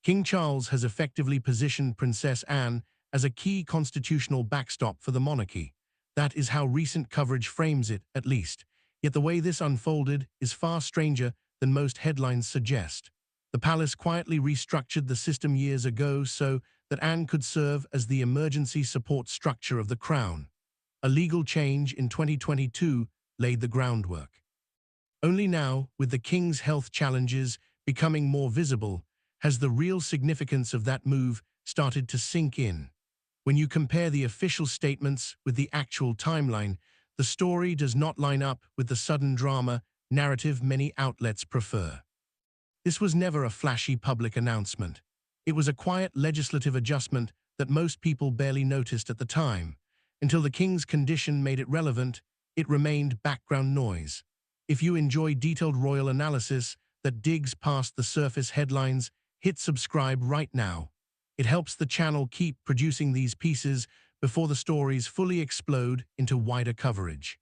King Charles has effectively positioned Princess Anne as a key constitutional backstop for the monarchy. That is how recent coverage frames it, at least. Yet the way this unfolded is far stranger than most headlines suggest. The palace quietly restructured the system years ago so that Anne could serve as the emergency support structure of the crown. A legal change in 2022 laid the groundwork. Only now, with the king's health challenges becoming more visible, has the real significance of that move started to sink in. When you compare the official statements with the actual timeline, the story does not line up with the sudden drama narrative many outlets prefer. This was never a flashy public announcement. It was a quiet legislative adjustment that most people barely noticed at the time. Until the king's condition made it relevant, it remained background noise. If you enjoy detailed royal analysis that digs past the surface headlines, hit subscribe right now. It helps the channel keep producing these pieces before the stories fully explode into wider coverage.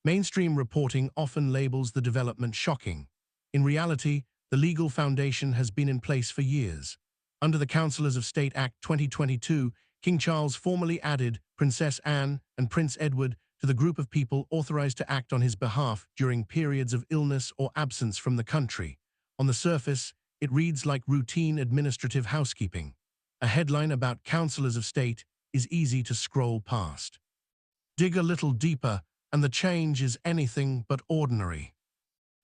Mainstream reporting often labels the development shocking. In reality, the legal foundation has been in place for years. Under the Councillors of State Act 2022, King Charles formally added Princess Anne and Prince Edward to the group of people authorized to act on his behalf during periods of illness or absence from the country. On the surface, it reads like routine administrative housekeeping. A headline about Councillors of State is easy to scroll past. Dig a little deeper, and the change is anything but ordinary.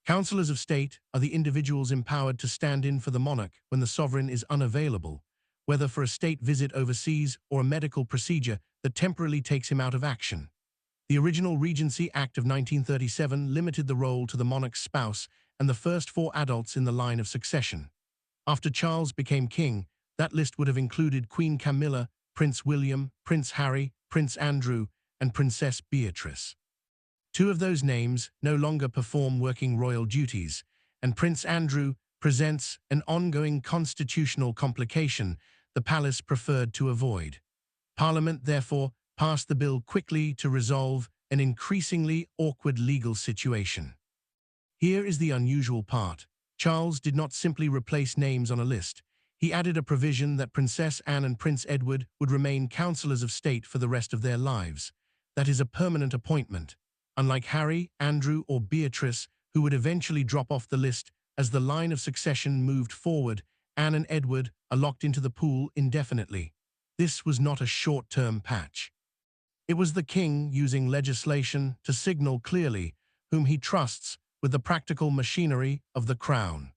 Councillors of State are the individuals empowered to stand in for the monarch when the sovereign is unavailable, whether for a state visit overseas or a medical procedure that temporarily takes him out of action. The original Regency Act of 1937 limited the role to the monarch's spouse and the first 4 adults in the line of succession. After Charles became king, that list would have included Queen Camilla, Prince William, Prince Harry, Prince Andrew, and Princess Beatrice. 2 of those names no longer perform working royal duties, and Prince Andrew presents an ongoing constitutional complication the palace preferred to avoid. Parliament, therefore, passed the bill quickly to resolve an increasingly awkward legal situation. Here is the unusual part. Charles did not simply replace names on a list. He added a provision that Princess Anne and Prince Edward would remain councillors of state for the rest of their lives. That is a permanent appointment. Unlike Harry, Andrew, or Beatrice, who would eventually drop off the list as the line of succession moved forward, Anne and Edward are locked into the pool indefinitely. This was not a short-term patch. It was the king using legislation to signal clearly whom he trusts with the practical machinery of the crown.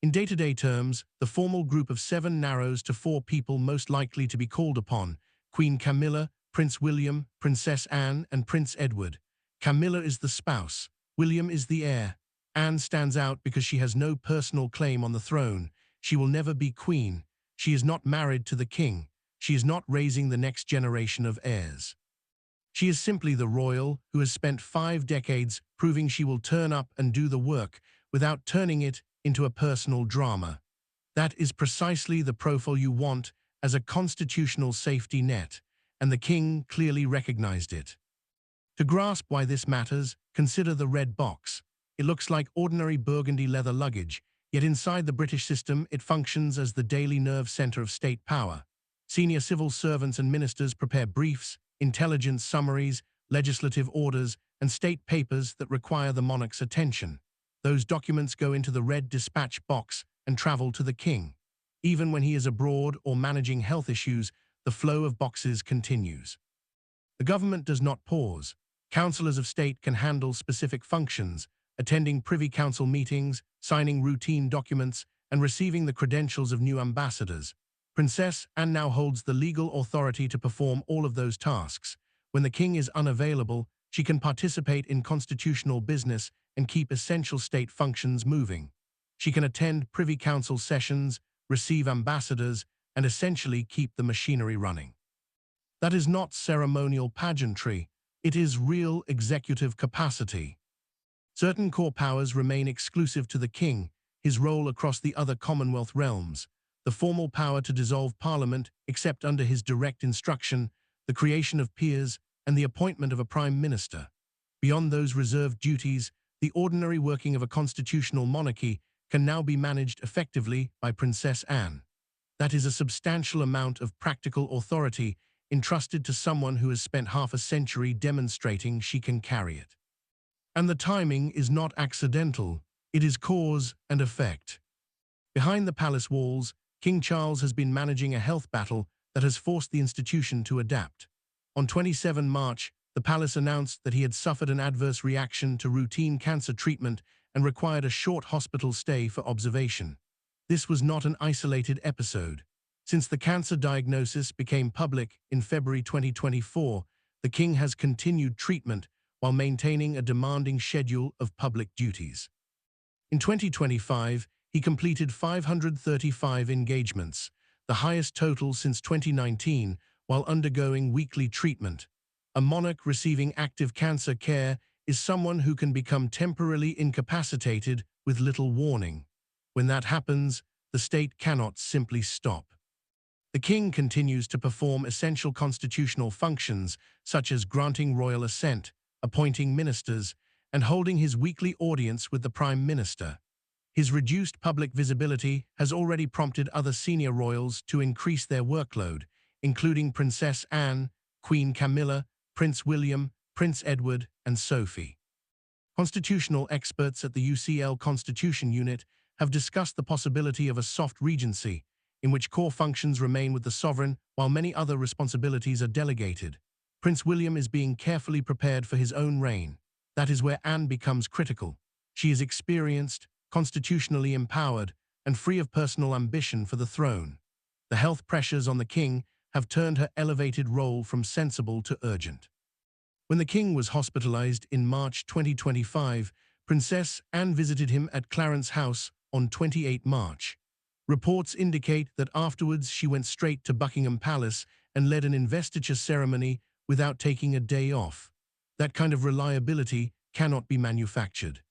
In day-to-day terms, the formal group of 7 narrows to 4 people most likely to be called upon: Queen Camilla, Prince William, Princess Anne, and Prince Edward. Camilla is the spouse. William is the heir. Anne stands out because she has no personal claim on the throne. She will never be queen. She is not married to the king. She is not raising the next generation of heirs. She is simply the royal who has spent 5 decades proving she will turn up and do the work without turning it into a personal drama. That is precisely the profile you want as a constitutional safety net, and the king clearly recognized it. To grasp why this matters, consider the red box. It looks like ordinary burgundy leather luggage, yet inside the British system it functions as the daily nerve center of state power. Senior civil servants and ministers prepare briefs, intelligence summaries, legislative orders, and state papers that require the monarch's attention. Those documents go into the red dispatch box and travel to the king. Even when he is abroad or managing health issues, the flow of boxes continues. The government does not pause. Councillors of state can handle specific functions, attending Privy Council meetings, signing routine documents, and receiving the credentials of new ambassadors. Princess Anne now holds the legal authority to perform all of those tasks. When the king is unavailable, she can participate in constitutional business and keep essential state functions moving. She can attend Privy Council sessions, receive ambassadors, and essentially keep the machinery running. That is not ceremonial pageantry. It is real executive capacity. Certain core powers remain exclusive to the king, his role across the other Commonwealth realms, the formal power to dissolve Parliament except under his direct instruction, the creation of peers, and the appointment of a prime minister. Beyond those reserved duties, the ordinary working of a constitutional monarchy can now be managed effectively by Princess Anne. That is a substantial amount of practical authority entrusted to someone who has spent half a century demonstrating she can carry it. And the timing is not accidental, it is cause and effect. Behind the palace walls, King Charles has been managing a health battle that has forced the institution to adapt. On 27 March, the palace announced that he had suffered an adverse reaction to routine cancer treatment and required a short hospital stay for observation. This was not an isolated episode. Since the cancer diagnosis became public in February 2024, the king has continued treatment while maintaining a demanding schedule of public duties. In 2025, he completed 535 engagements, the highest total since 2019, while undergoing weekly treatment. A monarch receiving active cancer care is someone who can become temporarily incapacitated with little warning. When that happens, the state cannot simply stop. The king continues to perform essential constitutional functions such as granting royal assent, appointing ministers, and holding his weekly audience with the Prime Minister. His reduced public visibility has already prompted other senior royals to increase their workload, including Princess Anne, Queen Camilla, Prince William, Prince Edward, and Sophie. Constitutional experts at the UCL Constitution Unit have discussed the possibility of a soft regency, in which core functions remain with the sovereign while many other responsibilities are delegated. Prince William is being carefully prepared for his own reign. That is where Anne becomes critical. She is experienced, constitutionally empowered, and free of personal ambition for the throne. The health pressures on the king have turned her elevated role from sensible to urgent. When the king was hospitalized in March 2025, Princess Anne visited him at Clarence House on 28 March. Reports indicate that afterwards she went straight to Buckingham Palace and led an investiture ceremony without taking a day off. That kind of reliability cannot be manufactured.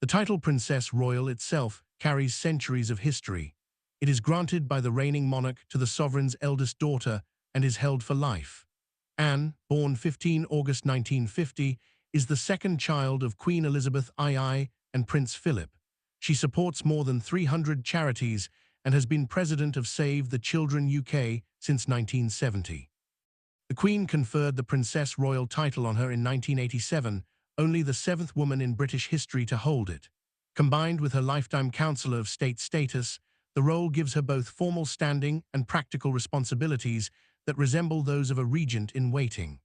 The title Princess Royal itself carries centuries of history. It is granted by the reigning monarch to the sovereign's eldest daughter and is held for life. Anne, born 15 August 1950, is the second child of Queen Elizabeth II and Prince Philip. She supports more than 300 charities and has been president of Save the Children UK since 1970. The Queen conferred the Princess Royal title on her in 1987, only the seventh woman in British history to hold it. Combined with her lifetime Councillor of State status, the role gives her both formal standing and practical responsibilities that resemble those of a regent in waiting.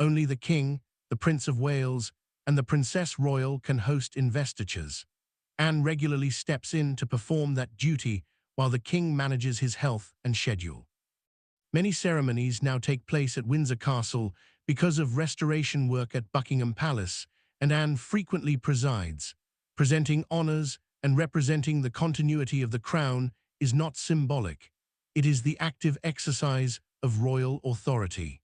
Only the King, the Prince of Wales, and the Princess Royal can host investitures. Anne regularly steps in to perform that duty while the King manages his health and schedule. Many ceremonies now take place at Windsor Castle because of restoration work at Buckingham Palace, and Anne frequently presides. Presenting honours and representing the continuity of the crown is not symbolic. It is the active exercise of royal authority.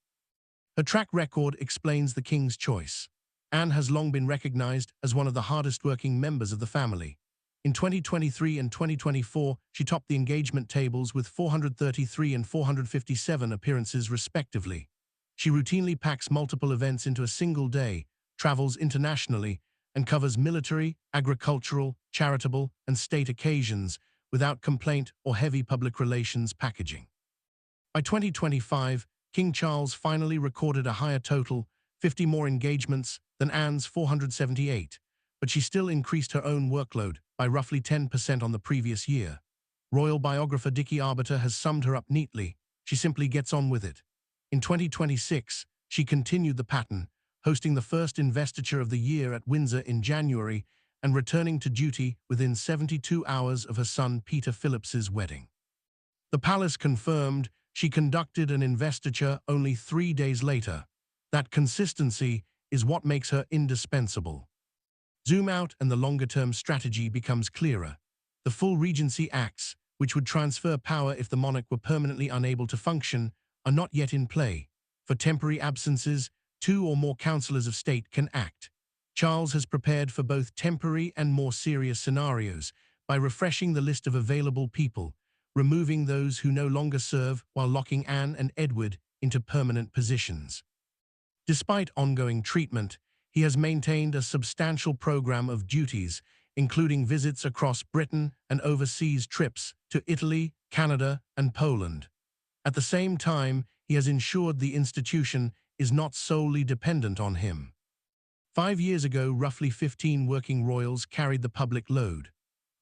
Her track record explains the King's choice. Anne has long been recognized as one of the hardest-working members of the family. In 2023 and 2024, she topped the engagement tables with 433 and 457 appearances respectively. She routinely packs multiple events into a single day, travels internationally, and covers military, agricultural, charitable, and state occasions without complaint or heavy public relations packaging. By 2025, King Charles finally recorded a higher total, 50 more engagements, than Anne's 478, but she still increased her own workload by roughly 10% on the previous year. Royal biographer Dickie Arbiter has summed her up neatly. She simply gets on with it. In 2026, she continued the pattern, hosting the first investiture of the year at Windsor in January and returning to duty within 72 hours of her son Peter Phillips's wedding. The palace confirmed she conducted an investiture only 3 days later. That consistency is what makes her indispensable. Zoom out and the longer-term strategy becomes clearer. The full Regency Acts, which would transfer power if the monarch were permanently unable to function, are not yet in play. For temporary absences, 2 or more councillors of state can act. Charles has prepared for both temporary and more serious scenarios by refreshing the list of available people, removing those who no longer serve while locking Anne and Edward into permanent positions. Despite ongoing treatment, he has maintained a substantial program of duties, including visits across Britain and overseas trips to Italy, Canada, and Poland. At the same time, he has ensured the institution is not solely dependent on him. 5 years ago, roughly 15 working royals carried the public load.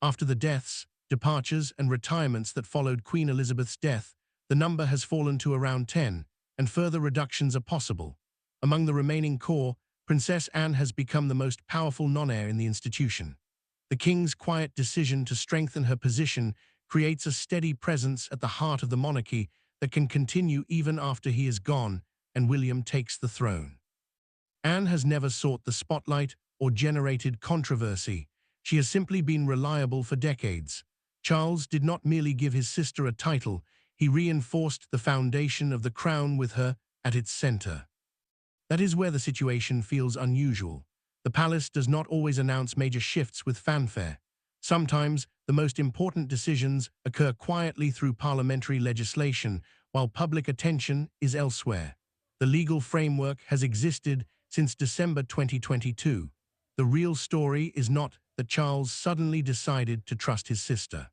After the deaths, departures, and retirements that followed Queen Elizabeth's death, the number has fallen to around 10, and further reductions are possible. Among the remaining core, Princess Anne has become the most powerful non-heir in the institution. The King's quiet decision to strengthen her position creates a steady presence at the heart of the monarchy that can continue even after he is gone and William takes the throne. Anne has never sought the spotlight or generated controversy. She has simply been reliable for decades. Charles did not merely give his sister a title, he reinforced the foundation of the crown with her at its center. That is where the situation feels unusual. The palace does not always announce major shifts with fanfare. Sometimes, the most important decisions occur quietly through parliamentary legislation, while public attention is elsewhere. The legal framework has existed since December 2022. The real story is not that Charles suddenly decided to trust his sister.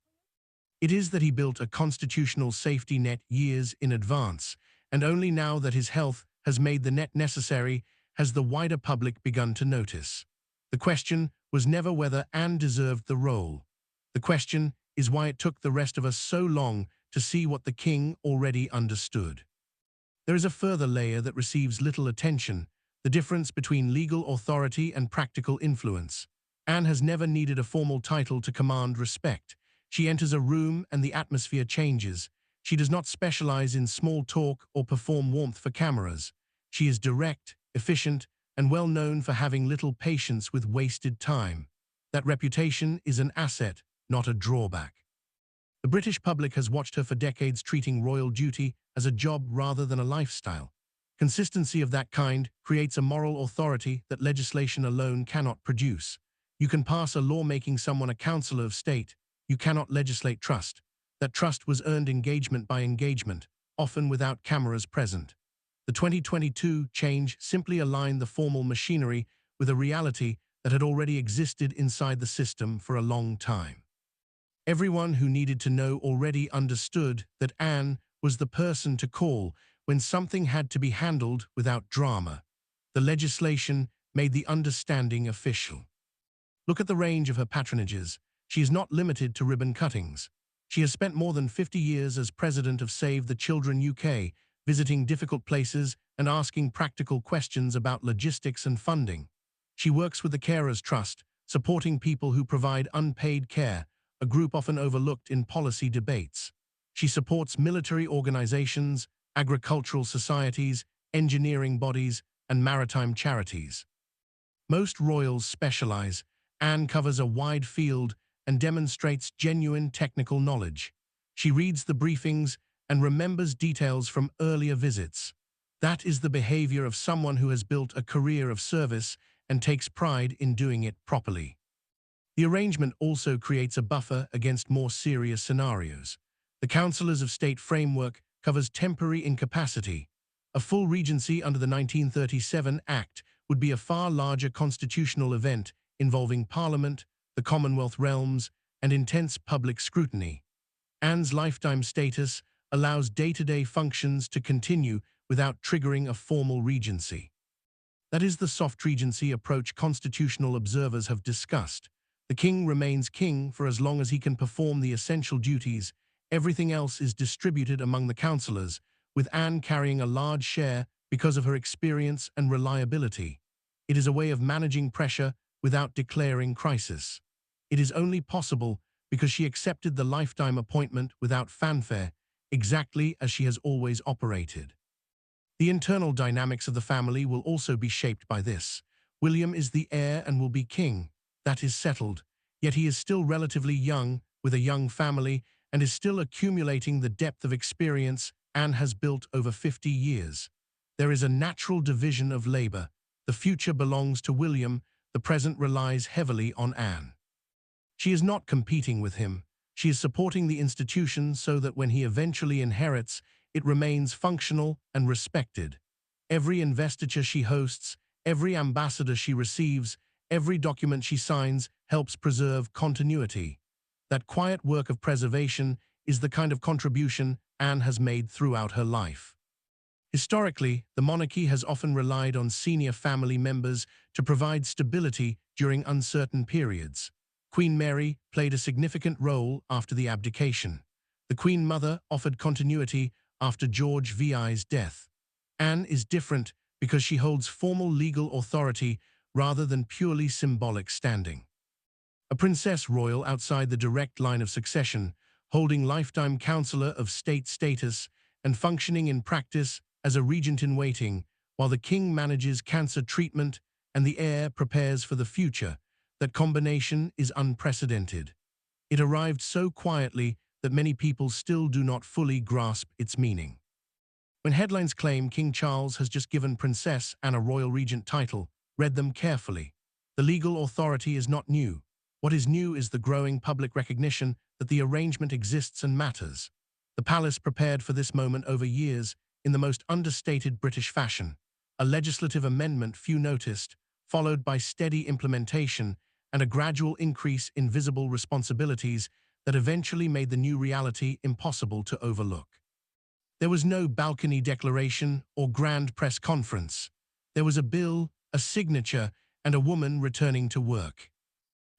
It is that he built a constitutional safety net years in advance, and only now that his health has made the net necessary has the wider public begun to notice. The question was never whether Anne deserved the role. The question is why it took the rest of us so long to see what the king already understood. There is a further layer that receives little attention, the difference between legal authority and practical influence. Anne has never needed a formal title to command respect. She enters a room and the atmosphere changes. She does not specialize in small talk or perform warmth for cameras. She is direct, efficient, and well known for having little patience with wasted time. That reputation is an asset, not a drawback. The British public has watched her for decades, treating royal duty as a job rather than a lifestyle. Consistency of that kind creates a moral authority that legislation alone cannot produce. You can pass a law making someone a counselor of state. You cannot legislate trust. That trust was earned engagement by engagement, often without cameras present. The 2022 change simply aligned the formal machinery with a reality that had already existed inside the system for a long time. Everyone who needed to know already understood that Anne was the person to call when something had to be handled without drama. The legislation made the understanding official. Look at the range of her patronages. She is not limited to ribbon cuttings. She has spent more than 50 years as president of Save the Children UK, visiting difficult places and asking practical questions about logistics and funding. She works with the Carers Trust, supporting people who provide unpaid care, a group often overlooked in policy debates. She supports military organizations, agricultural societies, engineering bodies, and maritime charities. Most royals specialize. Anne covers a wide field and demonstrates genuine technical knowledge. She reads the briefings and remembers details from earlier visits. That is the behavior of someone who has built a career of service and takes pride in doing it properly. The arrangement also creates a buffer against more serious scenarios. The Councillors of State framework covers temporary incapacity. A full regency under the 1937 Act would be a far larger constitutional event involving Parliament, the Commonwealth realms, and intense public scrutiny. Anne's lifetime status allows day-to-day functions to continue without triggering a formal regency. That is the soft regency approach constitutional observers have discussed. The king remains king for as long as he can perform the essential duties. Everything else is distributed among the councillors, with Anne carrying a large share because of her experience and reliability. It is a way of managing pressure without declaring crisis. It is only possible because she accepted the lifetime appointment without fanfare, exactly as she has always operated. The internal dynamics of the family will also be shaped by this. William is the heir and will be king. That is settled. Yet he is still relatively young, with a young family, and is still accumulating the depth of experience Anne has built over 50 years. There is a natural division of labor. The future belongs to William. The present relies heavily on Anne. She is not competing with him. She is supporting the institution so that when he eventually inherits, it remains functional and respected. Every investiture she hosts, every ambassador she receives, Every document she signs helps preserve continuity. That quiet work of preservation is the kind of contribution Anne has made throughout her life. Historically, the monarchy has often relied on senior family members to provide stability during uncertain periods. Queen Mary played a significant role after the abdication. The Queen Mother offered continuity after George VI's death. Anne is different because she holds formal legal authority rather than purely symbolic standing. A princess royal outside the direct line of succession, holding lifetime counselor of state status and functioning in practice as a regent-in-waiting, while the king manages cancer treatment and the heir prepares for the future. That combination is unprecedented. It arrived so quietly that many people still do not fully grasp its meaning. When headlines claim King Charles has just given Princess Anne a royal regent title, read them carefully. The legal authority is not new. What is new is the growing public recognition that the arrangement exists and matters. The palace prepared for this moment over years in the most understated British fashion. A legislative amendment few noticed, followed by steady implementation and a gradual increase in visible responsibilities that eventually made the new reality impossible to overlook. There was no balcony declaration or grand press conference. There was a bill, a signature, and a woman returning to work.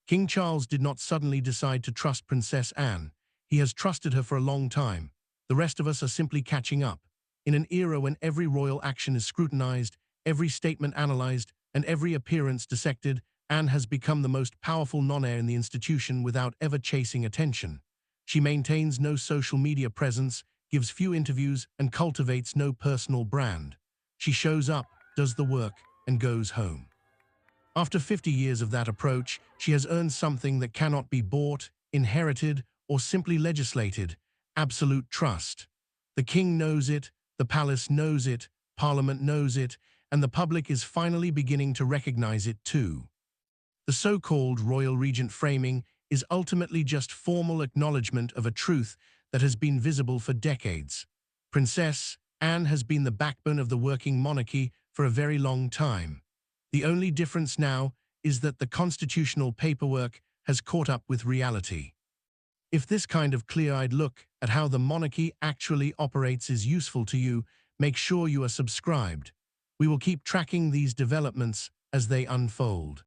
King Charles did not suddenly decide to trust Princess Anne. He has trusted her for a long time. The rest of us are simply catching up. In an era when every royal action is scrutinized, every statement analyzed, and every appearance dissected, Anne has become the most powerful non-heir in the institution without ever chasing attention. She maintains no social media presence, gives few interviews, and cultivates no personal brand. She shows up, does the work, and goes home. After 50 years of that approach, she has earned something that cannot be bought, inherited, or simply legislated: absolute trust. The king knows it, the palace knows it, Parliament knows it, and the public is finally beginning to recognize it too. The so-called royal regent framing is ultimately just formal acknowledgement of a truth that has been visible for decades. Princess Anne has been the backbone of the working monarchy for a very long time. The only difference now is that the constitutional paperwork has caught up with reality. If this kind of clear-eyed look at how the monarchy actually operates is useful to you, make sure you are subscribed. We will keep tracking these developments as they unfold.